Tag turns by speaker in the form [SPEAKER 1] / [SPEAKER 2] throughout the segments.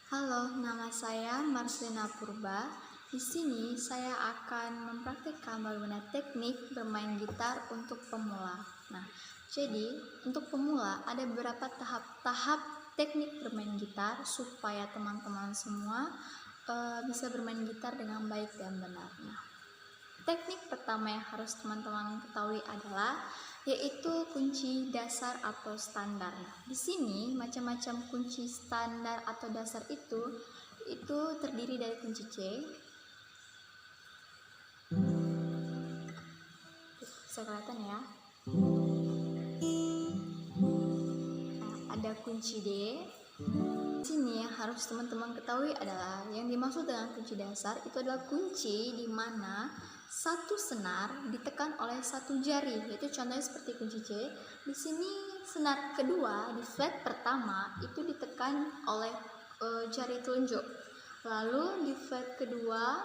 [SPEAKER 1] Halo, nama saya Marcelina Purba. Di sini saya akan mempraktikkan bagaimana teknik bermain gitar untuk pemula. Nah, jadi untuk pemula ada beberapa tahap-tahap teknik bermain gitar supaya teman-teman semua bisa bermain gitar dengan baik dan benar. Nah, teknik pertama yang harus teman-teman ketahui adalah yaitu kunci dasar atau standar. Nah, di sini macam-macam kunci standar atau dasar itu terdiri dari kunci C. Bisa kelihatan ya. Nah, ada kunci D. Di sini yang harus teman-teman ketahui adalah yang dimaksud dengan kunci dasar itu adalah kunci di mana satu senar ditekan oleh satu jari, yaitu contohnya seperti kunci C. Di sini senar kedua di fret pertama itu ditekan oleh jari telunjuk. Lalu di fret kedua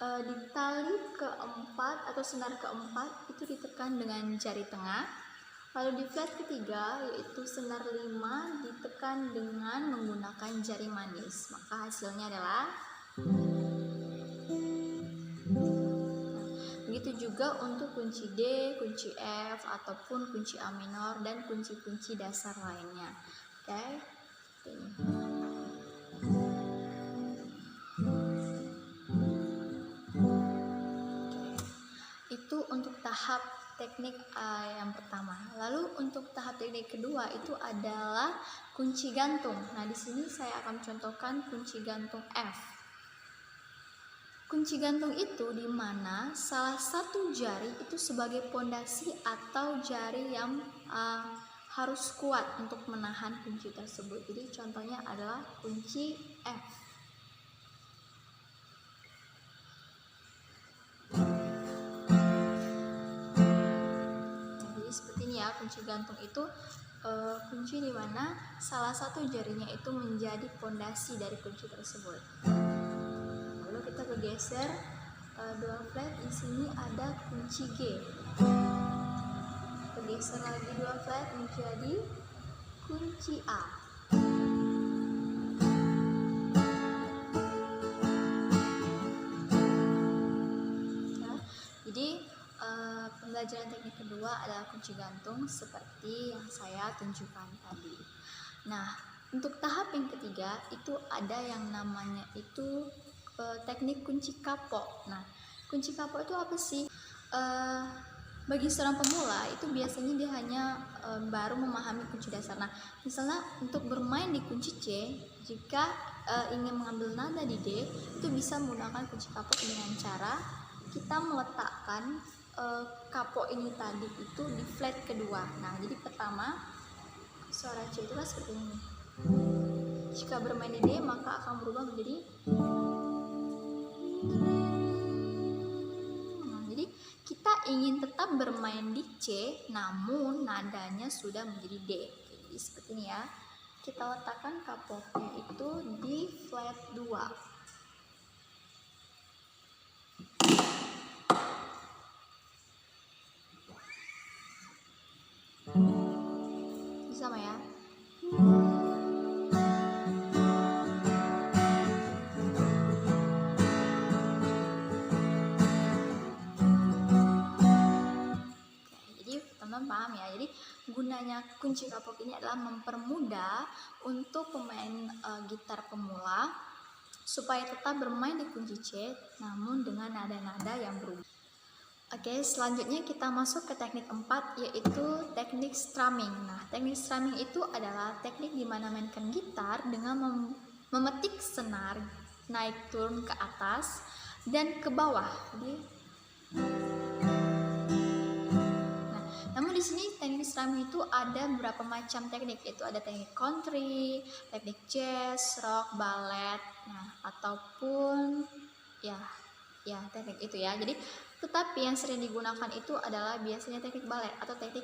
[SPEAKER 1] di tali keempat atau senar keempat itu ditekan dengan jari tengah. Lalu di fret ketiga yaitu senar 5 ditekan dengan menggunakan jari manis. Maka hasilnya adalah begitu juga untuk kunci D, kunci F ataupun kunci A minor dan kunci-kunci dasar lainnya. Oke. Itu untuk tahap teknik yang pertama. Lalu untuk tahap teknik kedua itu adalah kunci gantung. Nah, di sini saya akan contohkan kunci gantung F. Kunci gantung itu di mana salah satu jari itu sebagai pondasi atau jari yang harus kuat untuk menahan kunci tersebut. Jadi contohnya adalah kunci F. Seperti ini ya, kunci gantung itu kunci di mana salah satu jarinya itu menjadi pondasi dari kunci tersebut. Lalu kita bergeser dua fret, di sini ada kunci G. Bergeser lagi dua fret menjadi kunci A. Ya, jadi pembelajaran teknik kedua adalah kunci gantung seperti yang saya tunjukkan tadi. Nah, untuk tahap yang ketiga itu ada yang namanya itu teknik kunci kapok. Nah, kunci kapok itu apa sih? Bagi seorang pemula itu biasanya dia hanya baru memahami kunci dasar. Nah, misalnya untuk bermain di kunci C, jika ingin mengambil nada di D, itu bisa menggunakan kunci kapok dengan cara kita meletakkan kapok ini tadi itu di fret kedua. Nah, jadi pertama suara C itu kan seperti ini. Jika bermain di D maka akan berubah menjadi jadi kita ingin tetap bermain di C namun nadanya sudah menjadi D. Jadi seperti ini ya. Kita letakkan kapoknya itu di fret 2. Sama ya. Jadi teman-teman paham ya. Jadi gunanya kunci kapok ini adalah mempermudah untuk pemain gitar pemula supaya tetap bermain di kunci C namun dengan nada-nada yang berubah. Oke, selanjutnya kita masuk ke teknik 4 yaitu teknik strumming. Nah, teknik strumming itu adalah teknik di mana mainkan gitar dengan memetik senar naik turun ke atas dan ke bawah. Namun di sini teknik strumming itu ada beberapa macam teknik, yaitu ada teknik country, teknik jazz, rock, ballet, ataupun ya teknik itu ya. Jadi tetapi yang sering digunakan itu adalah biasanya teknik ballet atau teknik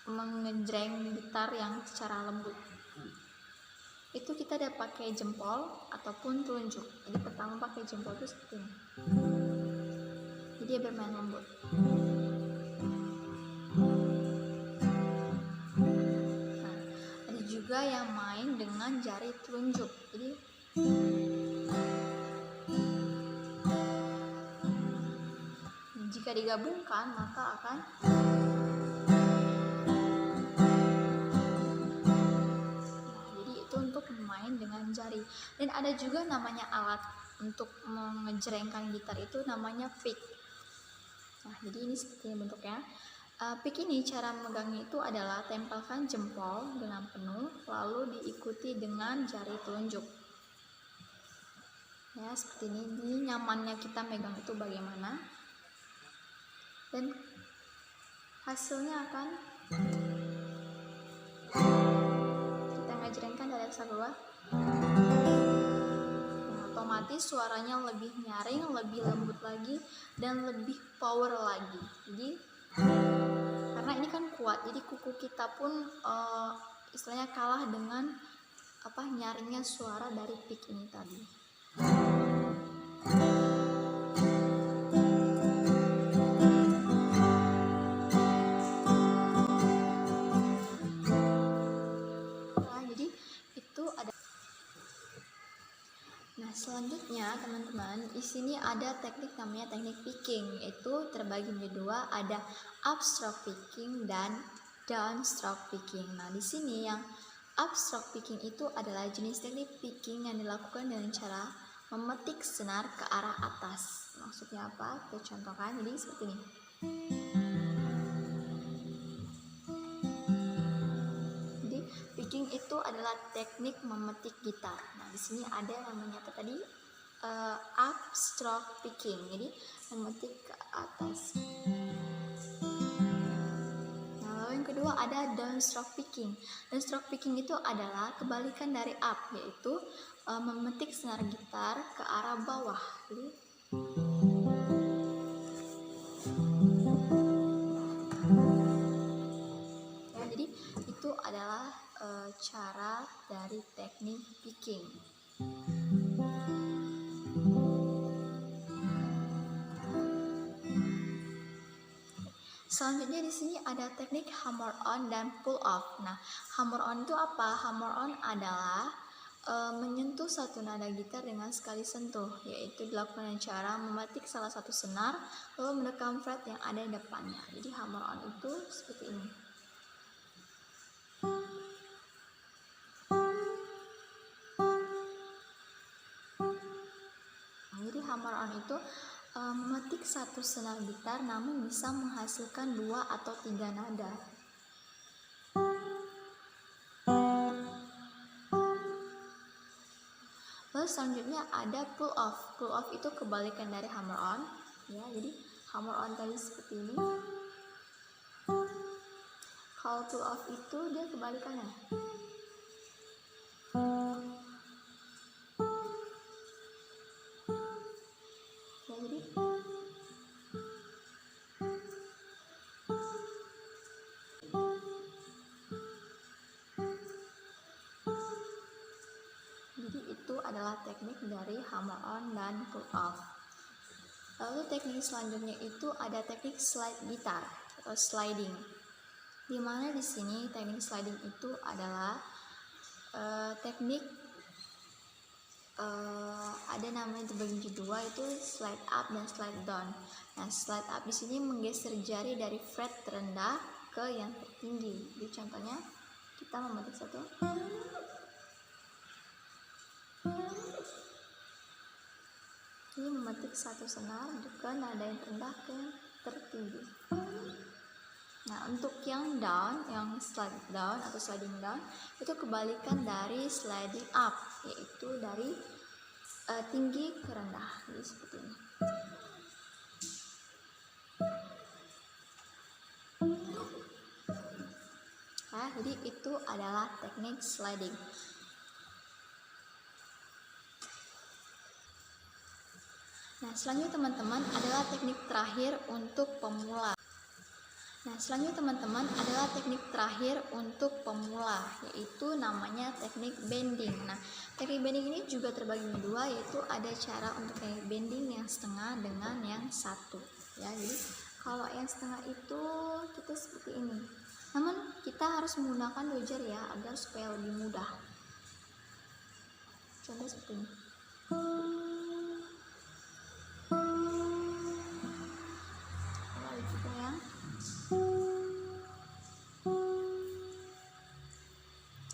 [SPEAKER 1] mengejreng gitar yang secara lembut. Itu kita ada pakai jempol ataupun telunjuk. Jadi pertama pakai jempol itu seperti ini. Jadi dia bermain lembut. Nah, ada juga juga yang main dengan jari telunjuk. Jadi jika digabungkan maka akan jadi itu untuk main dengan jari. Dan ada juga namanya alat untuk mengejrengkan gitar itu namanya pick. Nah, jadi ini seperti ini bentuknya. Pick ini cara megangnya itu adalah tempelkan jempol dengan penuh lalu diikuti dengan jari telunjuk. Ya, seperti ini. Jadi nyamannya kita megang itu bagaimana. Dan hasilnya akan kita ngejrengkan dari atas ke bawah. Otomatis suaranya lebih nyaring, lebih lembut lagi, dan lebih power lagi. Jadi karena ini kan kuat, jadi kuku kita pun istilahnya kalah dengan nyaringnya suara dari pick ini tadi. Selanjutnya teman-teman, di sini ada teknik namanya teknik picking, yaitu terbagi menjadi dua, ada upstroke picking dan downstroke picking. Nah, di sini yang upstroke picking itu adalah jenis teknik picking yang dilakukan dengan cara memetik senar ke arah atas. Maksudnya apa? Kita contohkan, jadi seperti ini. Jadi picking itu adalah teknik memetik gitar. Nah, di sini ada namanya apa tadi? Upstroke picking, jadi memetik ke atas. Nah, lalu yang kedua ada downstroke picking. Downstroke picking itu adalah kebalikan dari up, yaitu memetik senar gitar ke arah bawah. Jadi itu adalah cara dari teknik picking. Selanjutnya di sini ada teknik hammer on dan pull off. Nah, hammer on itu apa? Hammer on adalah menyentuh satu nada gitar dengan sekali sentuh, yaitu dilakukan dengan cara memetik salah satu senar lalu menekan fret yang ada di depannya. Jadi hammer on itu seperti ini. Jadi hammer on itu memetik satu senar gitar namun bisa menghasilkan 2 atau 3 nada. Lalu selanjutnya ada pull off. Pull off itu kebalikan dari hammer on. Ya, jadi hammer on tadi seperti ini. Kalau pull off itu dia kebalikannya. Jadi itu adalah teknik dari hammer on dan pull off. Lalu teknik selanjutnya itu ada teknik slide gitar atau sliding. Dimana di sini teknik sliding itu adalah teknik ada namanya terbagi menjadi dua, itu slide up dan slide down. Nah, slide up di sini menggeser jari dari fret terendah ke yang tertinggi. Jadi contohnya kita memetik satu. Ini memetik satu senar ke nada yang terendah ke yang tertinggi. Nah, untuk yang down, yang slide down atau sliding down itu kebalikan dari sliding up, yaitu dari tinggi ke rendah. Jadi seperti ini. Nah, jadi itu adalah teknik sliding. Nah, selanjutnya teman-teman adalah teknik terakhir untuk pemula. Yaitu namanya teknik bending. Nah, teknik bending ini juga terbagi menjadi dua, yaitu ada cara untuk teknik bending yang setengah dengan yang satu. Ya, jadi kalau yang setengah itu kita seperti ini. Namun kita harus menggunakan 2 jari ya, agar supaya lebih mudah. Contoh seperti ini. Lalu juga yang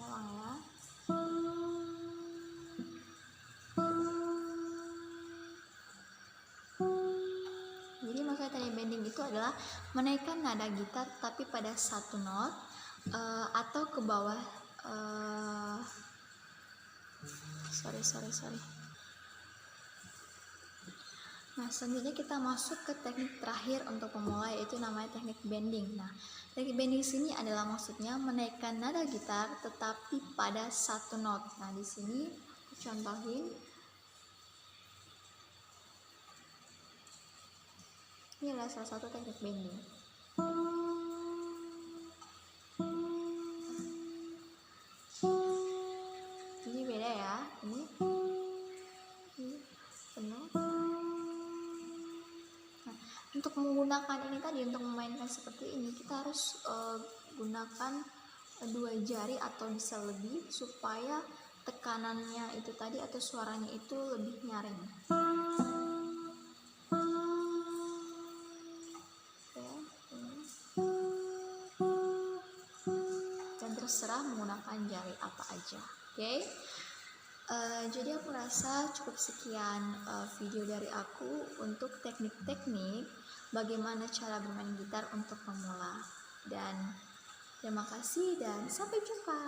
[SPEAKER 1] ulang ya. Jadi maksudnya teknik bending itu adalah menaikkan nada gitar tapi pada satu not atau ke bawah. Sorry. Nah, selanjutnya kita masuk ke teknik terakhir untuk pemula, yaitu namanya teknik bending. Nah, teknik bending sini adalah maksudnya menaikkan nada gitar tetapi pada satu not. Nah, di sini aku contohin. Ini adalah salah satu teknik bending. Ini beda ya. Ini penuh. Nah, untuk menggunakan ini tadi, untuk memainkan seperti ini, kita harus gunakan 2 jari atau bisa lebih supaya tekanannya itu tadi atau suaranya itu lebih nyaring. Dan terserah menggunakan jari apa aja. Oke. Jadi aku rasa cukup sekian video dari aku untuk teknik-teknik bagaimana cara bermain gitar untuk pemula. Dan terima kasih dan sampai jumpa.